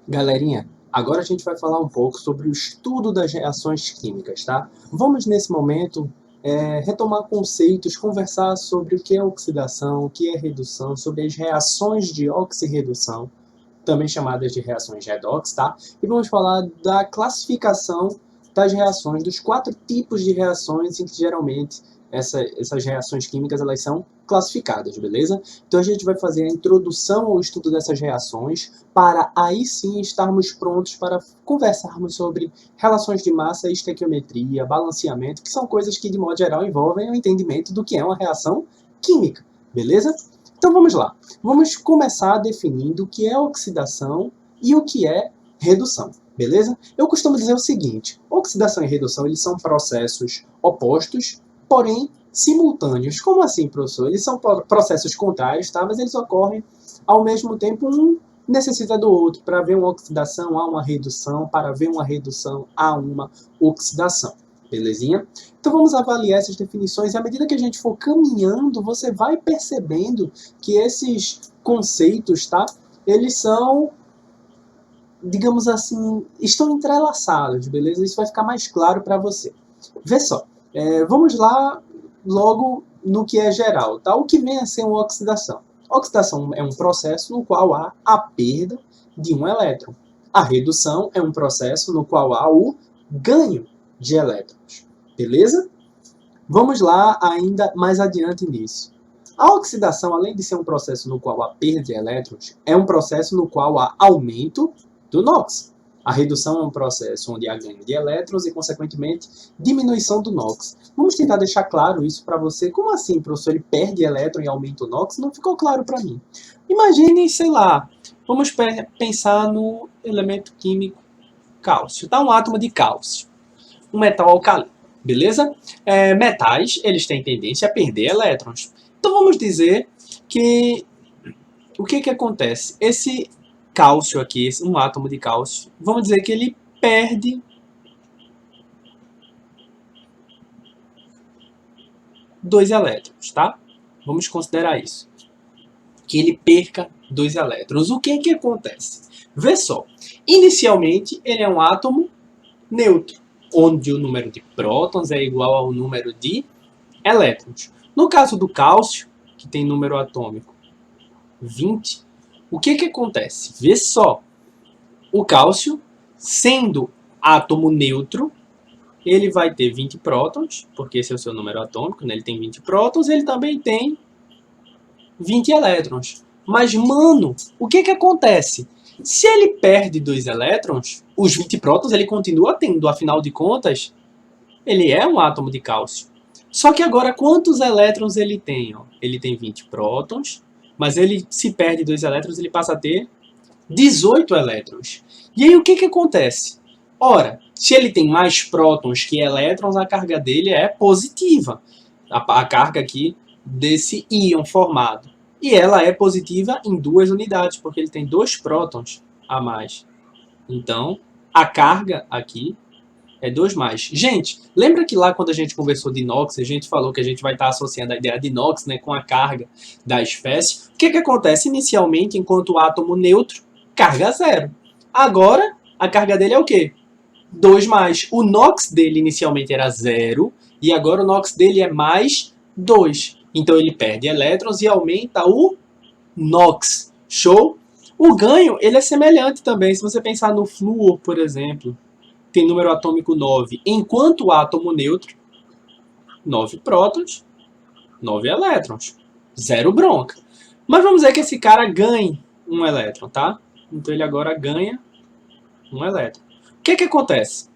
Galerinha, agora a gente vai falar um pouco sobre o estudo das reações químicas, tá? Vamos, nesse momento, retomar conceitos, conversar sobre o que é oxidação, o que é redução, sobre as reações de oxirredução, também chamadas de reações redox, tá? E vamos falar da classificação das reações, dos 4 tipos de reações em que geralmente essas reações químicas elas são classificadas, beleza? Então a gente vai fazer a introdução ao estudo dessas reações para aí sim estarmos prontos para conversarmos sobre relações de massa, estequiometria, balanceamento, que são coisas que de modo geral envolvem o entendimento do que é uma reação química, beleza? Então vamos lá. Vamos começar definindo o que é oxidação e o que é redução, beleza? Eu costumo dizer o seguinte, oxidação e redução eles são processos opostos, porém simultâneos. Como assim, professor? Eles são processos contrários, tá? Mas eles ocorrem ao mesmo tempo, um necessita do outro. Para ver uma oxidação, há uma redução. Para ver uma redução, há uma oxidação. Belezinha? Então vamos avaliar essas definições e à medida que a gente for caminhando, você vai percebendo que esses conceitos, tá? Eles são, digamos assim, estão entrelaçados, beleza? Isso vai ficar mais claro para você. Vê só, vamos lá logo no que é geral, tá? O que vem a ser uma oxidação? A oxidação é um processo no qual há a perda de um elétron. A redução é um processo no qual há o ganho de elétrons. Beleza? Vamos lá ainda mais adiante nisso. A oxidação, além de ser um processo no qual há perda de elétrons, é um processo no qual há aumento do NOx. A redução é um processo onde há ganho de elétrons e, consequentemente, diminuição do NOx. Vamos tentar deixar claro isso para você. Como assim, professor? Ele perde elétron e aumenta o NOx? Não ficou claro para mim. Imagine, sei lá, vamos pensar no elemento químico cálcio. Tá? Um átomo de cálcio. Um metal alcalino. Beleza? Metais, eles têm tendência a perder elétrons. Então vamos dizer que o que acontece? Esse cálcio aqui, um átomo de cálcio, vamos dizer que ele perde 2 elétrons, tá? Vamos considerar isso. Que ele perca 2 elétrons. O que acontece? Vê só. Inicialmente, ele é um átomo neutro, onde o número de prótons é igual ao número de elétrons. No caso do cálcio, que tem número atômico 20, o que acontece? Vê só. O cálcio, sendo átomo neutro, ele vai ter 20 prótons, porque esse é o seu número atômico, né? Ele tem 20 prótons, ele também tem 20 elétrons. Mas, mano, o que acontece? Se ele perde 2 elétrons, os 20 prótons ele continua tendo, afinal de contas, ele é um átomo de cálcio. Só que agora, quantos elétrons ele tem? Ele tem 20 prótons, mas ele se perde 2 elétrons, ele passa a ter 18 elétrons. E aí o que acontece? Ora, se ele tem mais prótons que elétrons, a carga dele é positiva. A carga aqui desse íon formado. E ela é positiva em 2 unidades, porque ele tem 2 prótons a mais. Então, a carga aqui é 2 mais. Gente, lembra que lá quando a gente conversou de inox, a gente falou que a gente vai estar associando a ideia de inox, né, com a carga da espécie? O que acontece inicialmente, enquanto o átomo neutro, carga 0. Agora, a carga dele é o quê? 2 mais. O NOx dele inicialmente era 0, e agora o NOx dele é mais 2. Então ele perde elétrons e aumenta o NOx. Show? O ganho, ele é semelhante também. Se você pensar no flúor, por exemplo, tem número atômico 9, enquanto o átomo neutro, 9 prótons, 9 elétrons. 0 bronca. Mas vamos dizer que esse cara ganhe um elétron, tá? Então ele agora ganha um elétron. O que acontece?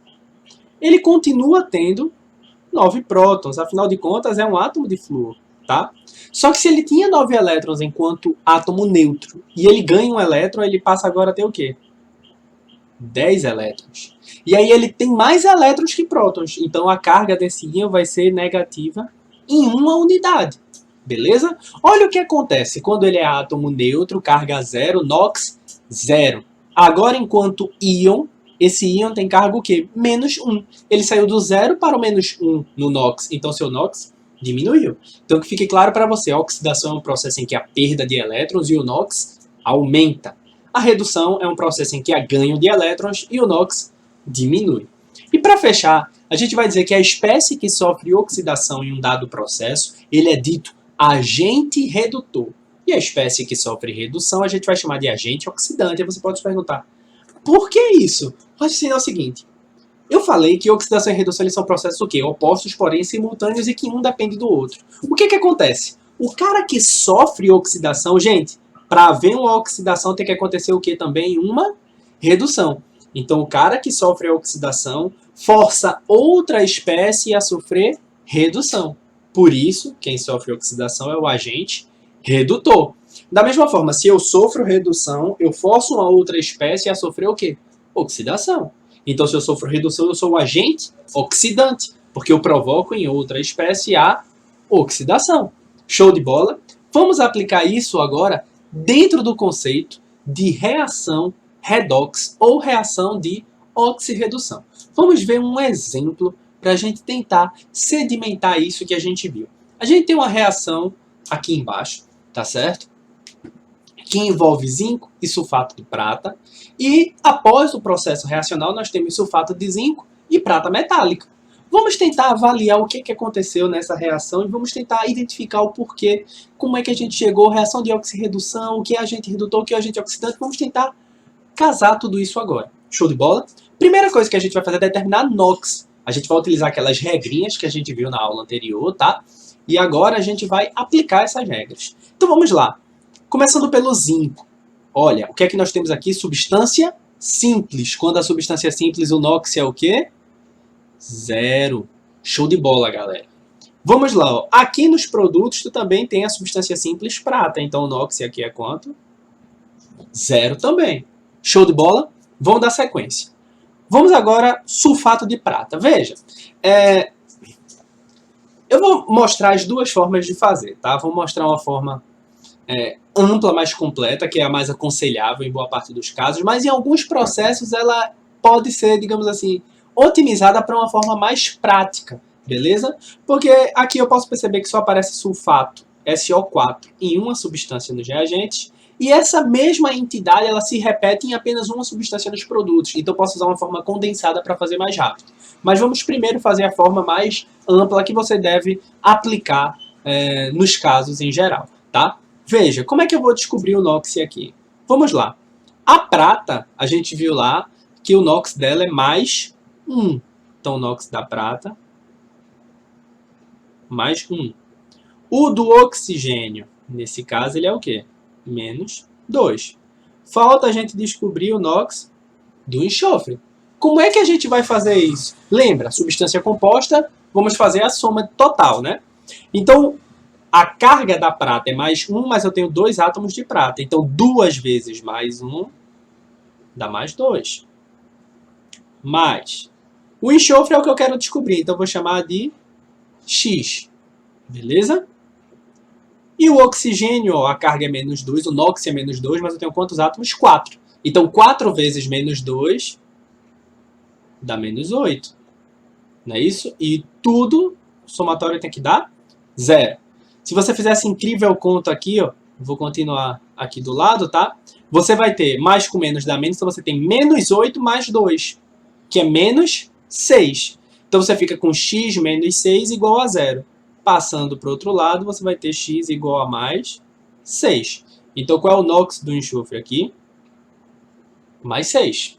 Ele continua tendo 9 prótons, afinal de contas é um átomo de flúor, tá? Só que se ele tinha 9 elétrons enquanto átomo neutro e ele ganha um elétron, ele passa agora a ter o quê? 10 elétrons. E aí ele tem mais elétrons que prótons, então a carga desse íon vai ser negativa em 1 unidade. Beleza? Olha o que acontece quando ele é átomo neutro, carga 0, NOx 0. Agora, enquanto íon, esse íon tem carga o quê? Menos 1. Ele saiu do 0 para o menos 1 no NOx, então seu NOx diminuiu. Então que fique claro para você, a oxidação é um processo em que a perda de elétrons e o NOx aumenta. A redução é um processo em que há ganho de elétrons e o NOx diminui. E para fechar, a gente vai dizer que a espécie que sofre oxidação em um dado processo, ele é dito agente redutor. E a espécie que sofre redução, a gente vai chamar de agente oxidante. Aí você pode se perguntar, por que isso? O raciocínio é o seguinte. Eu falei que oxidação e redução eles são processos o quê? Opostos, porém simultâneos e que um depende do outro. O que acontece? O cara que sofre oxidação, gente, para haver uma oxidação tem que acontecer o quê também? Uma redução. Então o cara que sofre a oxidação força outra espécie a sofrer redução. Por isso, quem sofre oxidação é o agente redutor. Da mesma forma, se eu sofro redução, eu forço uma outra espécie a sofrer o quê? Oxidação. Então, se eu sofro redução, eu sou o agente oxidante, porque eu provoco em outra espécie a oxidação. Show de bola? Vamos aplicar isso agora dentro do conceito de reação redox ou reação de oxirredução. Vamos ver um exemplo para a gente tentar sedimentar isso que a gente viu. A gente tem uma reação aqui embaixo, tá certo? Que envolve zinco e sulfato de prata. E após o processo reacional, nós temos sulfato de zinco e prata metálica. Vamos tentar avaliar o que aconteceu nessa reação e vamos tentar identificar o porquê, como é que a gente chegou, reação de oxirredução, o que é agente redutor, o que é agente oxidante. Vamos tentar casar tudo isso agora. Show de bola? Primeira coisa que a gente vai fazer é determinar NOx. A gente vai utilizar aquelas regrinhas que a gente viu na aula anterior, tá? E agora a gente vai aplicar essas regras. Então vamos lá. Começando pelo zinco. Olha, o que é que nós temos aqui? Substância simples. Quando a substância simples, o NOx é o quê? 0. Show de bola, galera. Vamos lá. Ó. Aqui nos produtos, tu também tem a substância simples prata. Então, o NOx aqui é quanto? 0 também. Show de bola? Vamos dar sequência. Vamos agora, sulfato de prata. Veja, eu vou mostrar as duas formas de fazer, tá? Vou mostrar uma forma ampla, mais completa, que é a mais aconselhável em boa parte dos casos, mas em alguns processos ela pode ser, digamos assim, otimizada para uma forma mais prática, beleza? Porque aqui eu posso perceber que só aparece sulfato, SO4, em uma substância nos reagentes, e essa mesma entidade ela se repete em apenas uma substância nos produtos, então eu posso usar uma forma condensada para fazer mais rápido. Mas vamos primeiro fazer a forma mais ampla que você deve aplicar nos casos em geral, tá? Veja, como é que eu vou descobrir o NOx aqui? Vamos lá. A prata, a gente viu lá que o NOx dela é mais 1. Então, o NOx da prata, mais 1. O do oxigênio, nesse caso, ele é o quê? Menos 2. Falta a gente descobrir o NOx do enxofre. Como é que a gente vai fazer isso? Lembra, substância composta, vamos fazer a soma total, né? Então, a carga da prata é mais 1, mas eu tenho 2 átomos de prata. Então, 2 vezes mais 1 dá mais 2. Mais. O enxofre é o que eu quero descobrir, então eu vou chamar de X. Beleza? E o oxigênio, ó, a carga é menos 2, o NOx é menos 2, mas eu tenho quantos átomos? 4. Então, 4 vezes menos 2 dá menos 8. Não é isso? E tudo, o somatório tem que dar 0. Se você fizer essa incrível conta aqui, ó, vou continuar aqui do lado, tá? Você vai ter mais com menos dá menos, então você tem menos 8 mais 2, que é menos 6. Então você fica com x menos 6 igual a 0. Passando para o outro lado, você vai ter x igual a mais 6. Então qual é o NOx do enxofre aqui? Mais 6.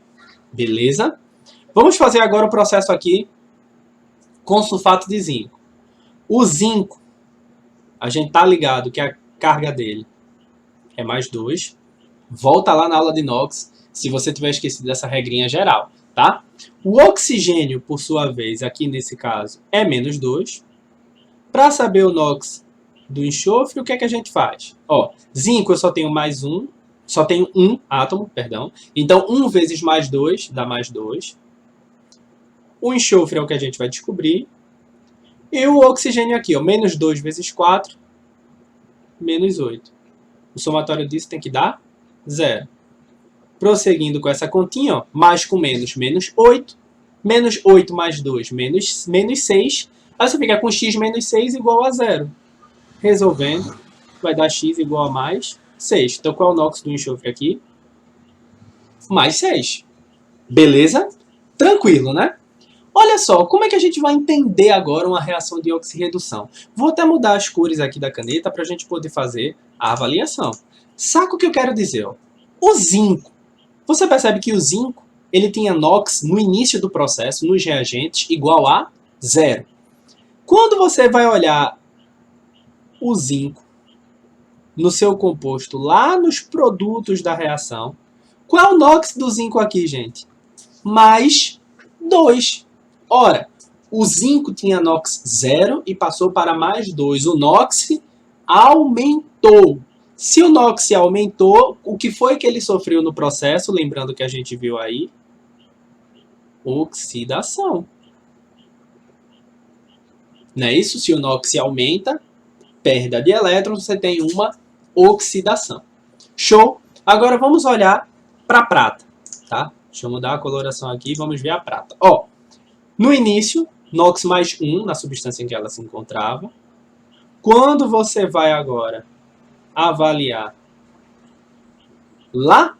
Beleza? Vamos fazer agora o processo aqui com sulfato de zinco. O zinco, a gente tá ligado que a carga dele é mais 2. Volta lá na aula de NOx, se você tiver esquecido dessa regrinha geral, tá? O oxigênio, por sua vez, aqui nesse caso, é menos 2. Para saber o NOx do enxofre, o que é que a gente faz? Ó, zinco eu só tenho mais 1, só tenho um átomo, perdão. Então, 1 vezes mais 2 dá mais 2. O enxofre é o que a gente vai descobrir. E o oxigênio aqui, ó, menos 2 vezes 4, menos 8. O somatório disso tem que dar 0. Prosseguindo com essa continha, ó, mais com menos, menos 8. Menos 8 mais 2, menos 6. Aí você fica com x menos 6 igual a 0. Resolvendo, vai dar x igual a mais 6. Então, qual é o NOx do enxofre aqui? mais 6. Beleza? Tranquilo, né? Olha só, como é que a gente vai entender agora uma reação de oxirredução? Vou até mudar as cores aqui da caneta para a gente poder fazer a avaliação. Saca o que eu quero dizer? Ó? O zinco. Você percebe que o zinco ele tinha NOx no início do processo, nos reagentes, igual a 0. Quando você vai olhar o zinco no seu composto lá nos produtos da reação, qual é o NOx do zinco aqui, gente? Mais 2. Ora, o zinco tinha NOx 0 e passou para mais 2. O NOx aumentou. Se o NOx aumentou, o que foi que ele sofreu no processo? Lembrando que a gente viu aí, oxidação. Não é isso? Se o NOx aumenta, perda de elétrons, você tem uma oxidação. Show? Agora vamos olhar para a prata. Tá? Deixa eu mudar a coloração aqui e vamos ver a prata. Ó, no início, NOx mais 1 na substância em que ela se encontrava. Quando você vai agora avaliar lá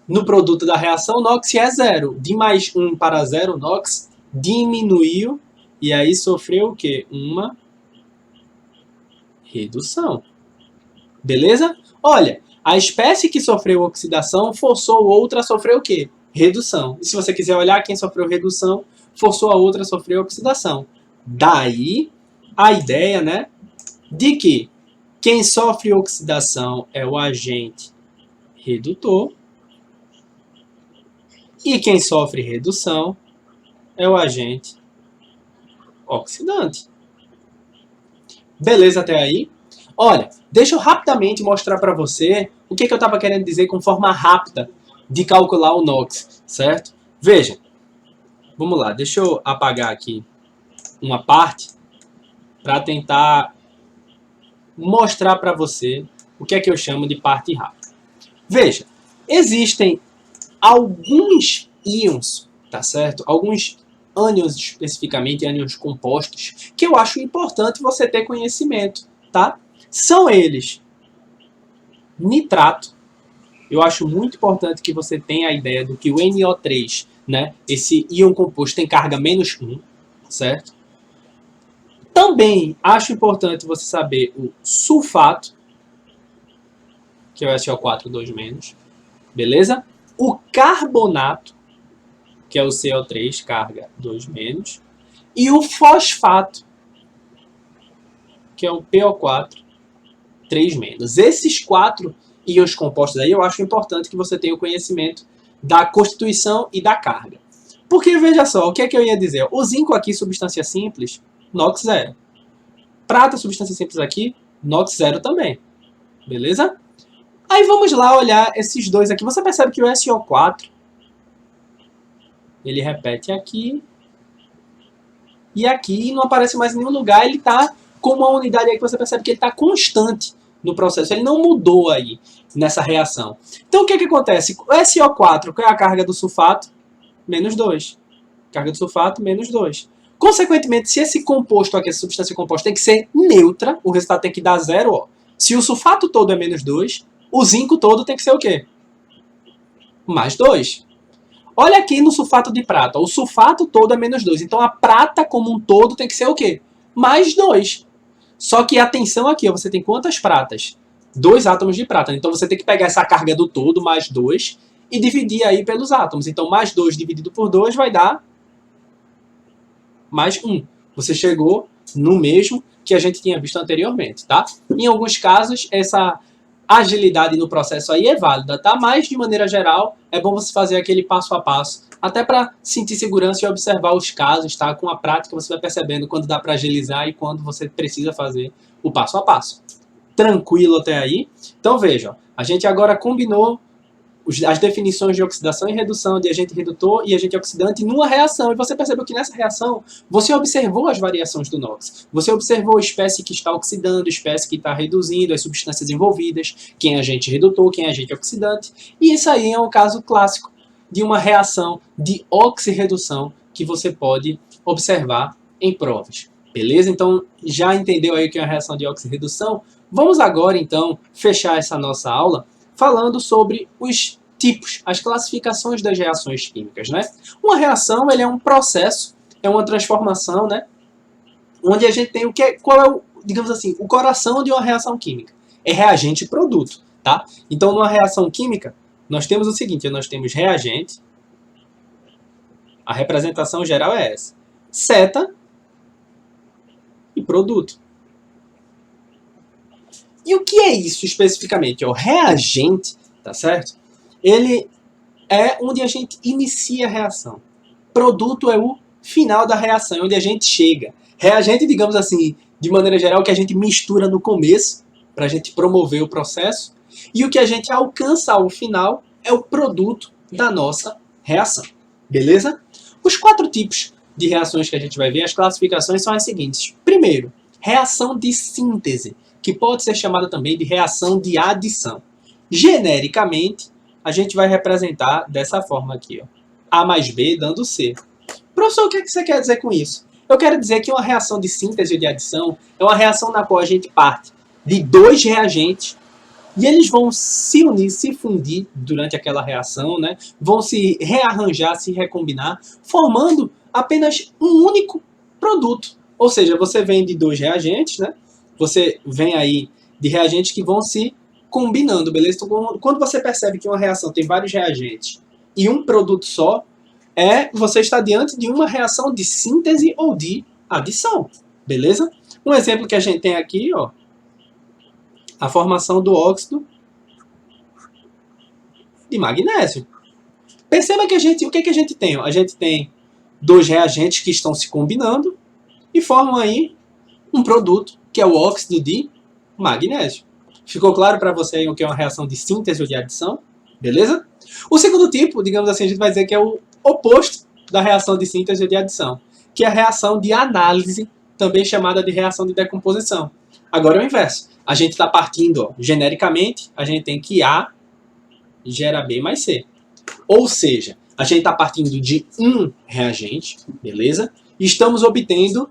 no produto da reação, NOx é 0. De mais 1 para 0, NOx diminuiu e aí sofreu o quê? Uma redução. Beleza? Olha, a espécie que sofreu oxidação forçou outra a sofrer o quê? Redução. E se você quiser olhar quem sofreu redução, forçou a outra a sofrer oxidação. Daí a ideia, né, de que quem sofre oxidação é o agente redutor e quem sofre redução é o agente oxidante. Beleza até aí? Olha, deixa eu rapidamente mostrar para você o que eu estava querendo dizer com forma rápida de calcular o NOx, certo? Veja, vamos lá, deixa eu apagar aqui uma parte para tentar mostrar para você o que é que eu chamo de parte rápida. Veja, existem alguns íons, tá certo? Alguns ânions especificamente, ânions compostos, que eu acho importante você ter conhecimento, tá? São eles nitrato. Eu acho muito importante que você tenha a ideia do que o NO3, né, esse íon composto tem carga menos 1, certo? Também acho importante você saber o sulfato, que é o SO4 2-, beleza? O carbonato, que é o CO3, carga 2-, e o fosfato, que é o PO4, 3-. Esses 4 íons compostos aí, eu acho importante que você tenha o conhecimento da constituição e da carga. Porque, veja só, o que é que eu ia dizer? O zinco aqui, substância simples, NOx 0. Prata, substância simples aqui, NOx 0 também. Beleza? Aí vamos lá olhar esses dois aqui. Você percebe que o SO4, ele repete aqui e aqui, e não aparece mais em nenhum lugar. Ele está com uma unidade aí que você percebe que ele está constante no processo. Ele não mudou aí nessa reação. Então o que acontece? O SO4, qual é a carga do sulfato? Menos 2. Carga do sulfato, menos 2. Consequentemente, se esse composto aqui, essa substância composta, tem que ser neutra, o resultado tem que dar 0, ó. Se o sulfato todo é menos 2, o zinco todo tem que ser o quê? Mais 2. Olha aqui no sulfato de prata. O sulfato todo é menos 2. Então a prata como um todo tem que ser o quê? Mais 2. Só que atenção aqui, ó, você tem quantas pratas? 2 átomos de prata. Então você tem que pegar essa carga do todo, mais 2, e dividir aí pelos átomos. Então mais 2 dividido por 2 vai dar mais 1. Você chegou no mesmo que a gente tinha visto anteriormente, tá? Em alguns casos, essa agilidade no processo aí é válida, tá? Mas, de maneira geral, é bom você fazer aquele passo a passo, até para sentir segurança e observar os casos, tá? Com a prática você vai percebendo quando dá para agilizar e quando você precisa fazer o passo a passo. Tranquilo até aí? Então, veja, a gente agora combinou as definições de oxidação e redução de agente redutor e agente oxidante numa reação. E você percebeu que nessa reação você observou as variações do NOx. Você observou a espécie que está oxidando, a espécie que está reduzindo, as substâncias envolvidas, quem é agente redutor, quem é agente oxidante. E isso aí é um caso clássico de uma reação de oxirredução que você pode observar em provas. Beleza? Então, já entendeu aí o que é a reação de oxirredução? Vamos agora, então, fechar essa nossa aula falando sobre os tipos, as classificações das reações químicas, né? Uma reação, ele é um processo, é uma transformação, né? Onde a gente tem o que é, qual é o, digamos assim, o coração de uma reação química. É reagente e produto, tá? Então, numa reação química, nós temos o seguinte, nós temos reagente, a representação geral é essa, seta e produto. E o que é isso especificamente? O reagente, tá certo? Ele é onde a gente inicia a reação. Produto é o final da reação, onde a gente chega. Reagente, digamos assim, de maneira geral, que a gente mistura no começo, para a gente promover o processo. E o que a gente alcança ao final é o produto da nossa reação. Beleza? Os 4 tipos de reações que a gente vai ver, as classificações são as seguintes. Primeiro, reação de síntese, que pode ser chamada também de reação de adição. Genericamente, a gente vai representar dessa forma aqui, ó. A mais B dando C. Professor, o que você quer dizer com isso? Eu quero dizer que uma reação de síntese ou de adição é uma reação na qual a gente parte de 2 reagentes e eles vão se unir, se fundir durante aquela reação, né? Vão se rearranjar, se recombinar, formando apenas um único produto. Ou seja, você vem de 2 reagentes, né? Você vem aí de reagentes que vão se combinando, beleza? Então, quando você percebe que uma reação tem vários reagentes e um produto só, você está diante de uma reação de síntese ou de adição, beleza? Um exemplo que a gente tem aqui, ó, a formação do óxido de magnésio. Perceba que o que a gente tem? A gente tem 2 reagentes que estão se combinando e formam aí um produto que é o óxido de magnésio. Ficou claro para você aí o que é uma reação de síntese ou de adição? Beleza? O segundo tipo, digamos assim, a gente vai dizer que é o oposto da reação de síntese ou de adição, que é a reação de análise, também chamada de reação de decomposição. Agora é o inverso. A gente está partindo, ó, genericamente, a gente tem que A gera B mais C. Ou seja, a gente está partindo de um reagente, beleza? E estamos obtendo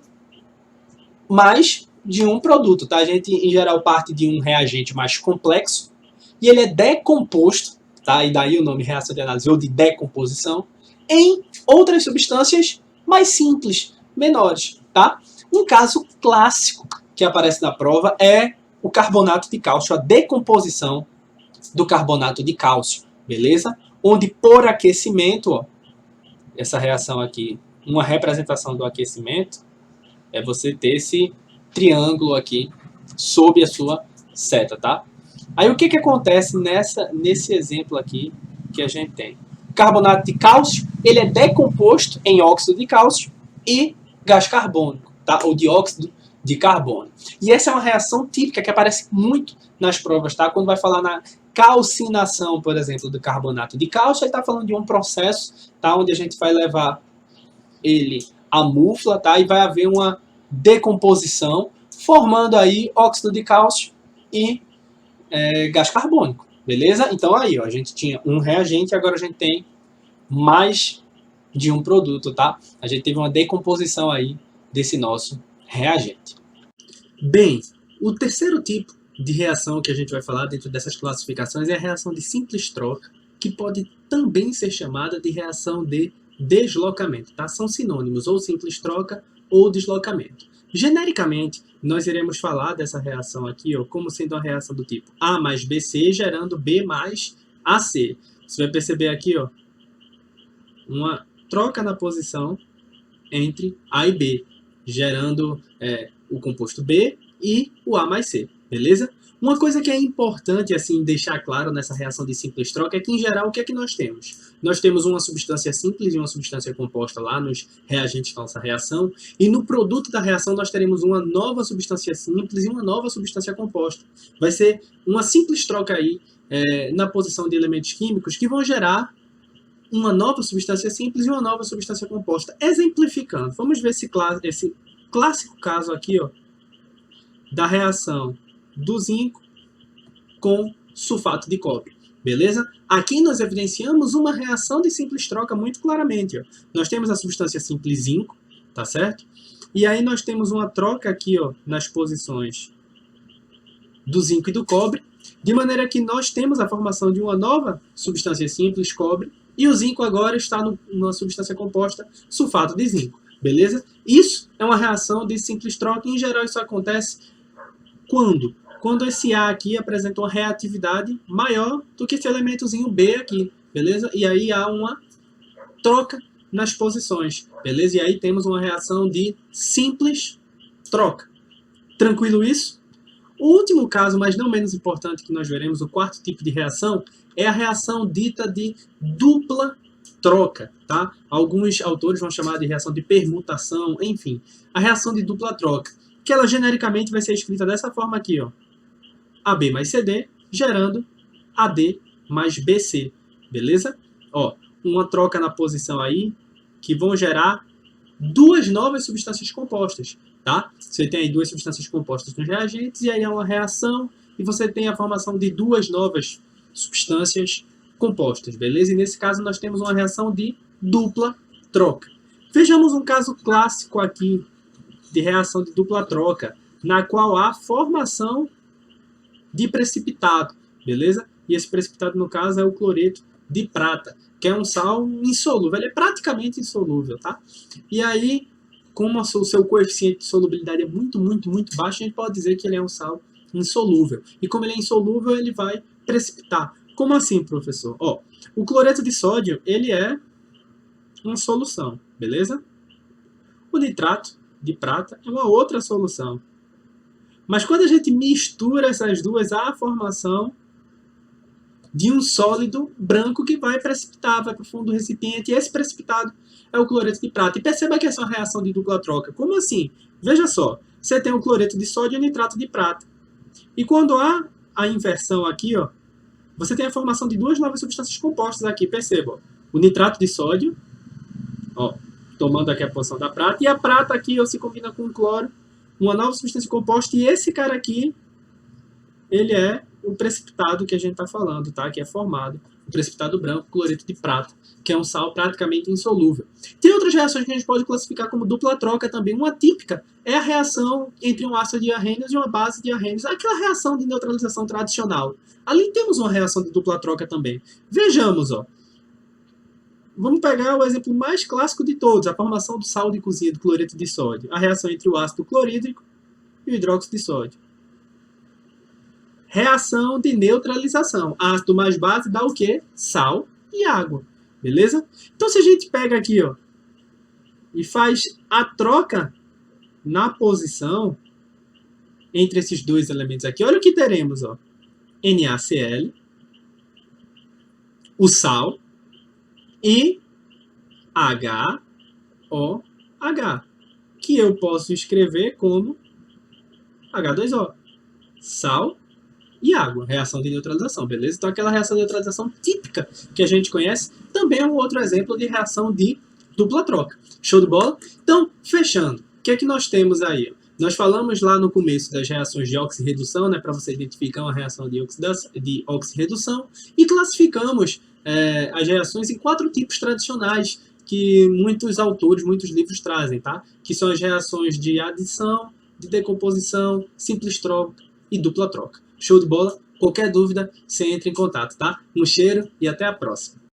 mais de um produto, tá? A gente, em geral, parte de um reagente mais complexo e ele é decomposto, tá? E daí o nome reação de análise ou de decomposição, em outras substâncias mais simples, menores, tá? Um caso clássico que aparece na prova é o carbonato de cálcio, a decomposição do carbonato de cálcio, beleza? Onde por aquecimento, ó, essa reação aqui, uma representação do aquecimento, é você ter esse triângulo aqui sob a sua seta, tá? Aí o que acontece nesse exemplo aqui que a gente tem? O carbonato de cálcio, ele é decomposto em óxido de cálcio e gás carbônico, tá? Ou dióxido de carbono. E essa é uma reação típica que aparece muito nas provas, tá? Quando vai falar na calcinação, por exemplo, do carbonato de cálcio, ele está falando de um processo, tá? Onde a gente vai levar ele à mufla, tá? E vai haver uma decomposição, formando aí óxido de cálcio e gás carbônico, beleza? Então aí, ó, a gente tinha um reagente, agora a gente tem mais de um produto, tá? A gente teve uma decomposição aí desse nosso reagente. Bem, o terceiro tipo de reação que a gente vai falar dentro dessas classificações é a reação de simples troca, que pode também ser chamada de reação de deslocamento, tá? São sinônimos, ou simples troca ou deslocamento. Genericamente, nós iremos falar dessa reação aqui, ó, como sendo uma reação do tipo A mais BC gerando B mais AC. Você vai perceber aqui, ó, uma troca na posição entre A e B, gerando o composto B e o A mais C, beleza? Uma coisa que é importante assim deixar claro nessa reação de simples troca é que, em geral, o que é que nós temos? Nós temos uma substância simples e uma substância composta lá nos reagentes da nossa reação, e no produto da reação nós teremos uma nova substância simples e uma nova substância composta. Vai ser uma simples troca aí na posição de elementos químicos que vão gerar uma nova substância simples e uma nova substância composta. Exemplificando, vamos ver esse clássico caso aqui, ó, da reação do zinco com sulfato de cobre, beleza? Aqui nós evidenciamos uma reação de simples troca muito claramente, ó. Nós temos a substância simples zinco, tá certo? E aí nós temos uma troca aqui, ó, nas posições do zinco e do cobre, De maneira que nós temos a formação de uma nova substância simples, cobre, e o zinco agora está numa substância composta, sulfato de zinco. Beleza? Isso é uma reação de simples troca, e em geral isso acontece quando? Quando esse A aqui apresenta uma reatividade maior do que esse elementozinho B aqui, beleza? E aí há uma troca nas posições, beleza? E aí temos uma reação de simples troca. Tranquilo isso? O último caso, mas não menos importante que nós veremos, o quarto tipo de reação, é a reação dita de dupla troca, tá? Alguns autores vão chamar de reação de permutação, enfim. A reação de dupla troca, que ela genericamente vai ser escrita dessa forma aqui, ó. AB mais CD, gerando AD mais BC, beleza? Ó, uma troca na posição aí, que vão gerar duas novas substâncias compostas, tá? Você tem aí duas substâncias compostas nos reagentes, e aí há uma reação, e você tem a formação de duas novas substâncias compostas, beleza? E nesse caso nós temos uma reação de dupla troca. Vejamos um caso clássico aqui de reação de dupla troca, na qual há formação de precipitado, beleza? E esse precipitado, no caso, é o cloreto de prata, que é um sal insolúvel, ele é praticamente insolúvel, tá? E aí, como o seu coeficiente de solubilidade é muito baixo, a gente pode dizer que ele é um sal insolúvel. E como ele é insolúvel, ele vai precipitar. Como assim, professor? Ó, o cloreto de sódio, ele é uma solução, beleza? O nitrato de prata é uma outra solução. Mas quando a gente mistura essas duas, há a formação de um sólido branco que vai precipitar, vai para o fundo do recipiente, e esse precipitado é o cloreto de prata. E perceba que essa é uma reação de dupla troca. Como assim? Veja só, você tem o cloreto de sódio e o nitrato de prata. E quando há a inversão aqui, ó, você tem a formação de duas novas substâncias compostas aqui, perceba. Ó, o nitrato de sódio, ó, tomando aqui a posição da prata, e a prata aqui ó, se combina com o cloro, uma nova substância composta, e esse cara aqui, ele é o precipitado que a gente está falando, tá? Que é formado, o precipitado branco, cloreto de prata, que é um sal praticamente insolúvel. Tem outras reações que a gente pode classificar como dupla troca também. Uma típica é a reação entre um ácido de arrênios e uma base de arrênios, aquela reação de neutralização tradicional. Ali temos uma reação de dupla troca também. Vejamos, ó. Vamos pegar o exemplo mais clássico de todos, a formação do sal de cozinha do cloreto de sódio, a reação entre o ácido clorídrico e o hidróxido de sódio. Reação de neutralização. Ácido mais base dá o quê? Sal e água. Beleza? Então, se a gente pega aqui, ó, e faz a troca na posição entre esses dois elementos aqui, olha o que teremos, ó. NaCl, o sal, e HOH, que eu posso escrever como H2O. Sal e água, reação de neutralização, beleza? Então aquela reação de neutralização típica que a gente conhece também é um outro exemplo de reação de dupla troca. Show de bola? Então, fechando, o que é que nós temos aí? Nós falamos lá no começo das reações de oxirredução, né, para você identificar uma reação de oxirredução, e classificamos as reações em 4 tipos tradicionais que muitos autores, muitos livros trazem, tá? Que são as reações de adição, de decomposição, simples troca e dupla troca. Show de bola? Qualquer dúvida, você entra em contato, tá? Um cheiro e até a próxima.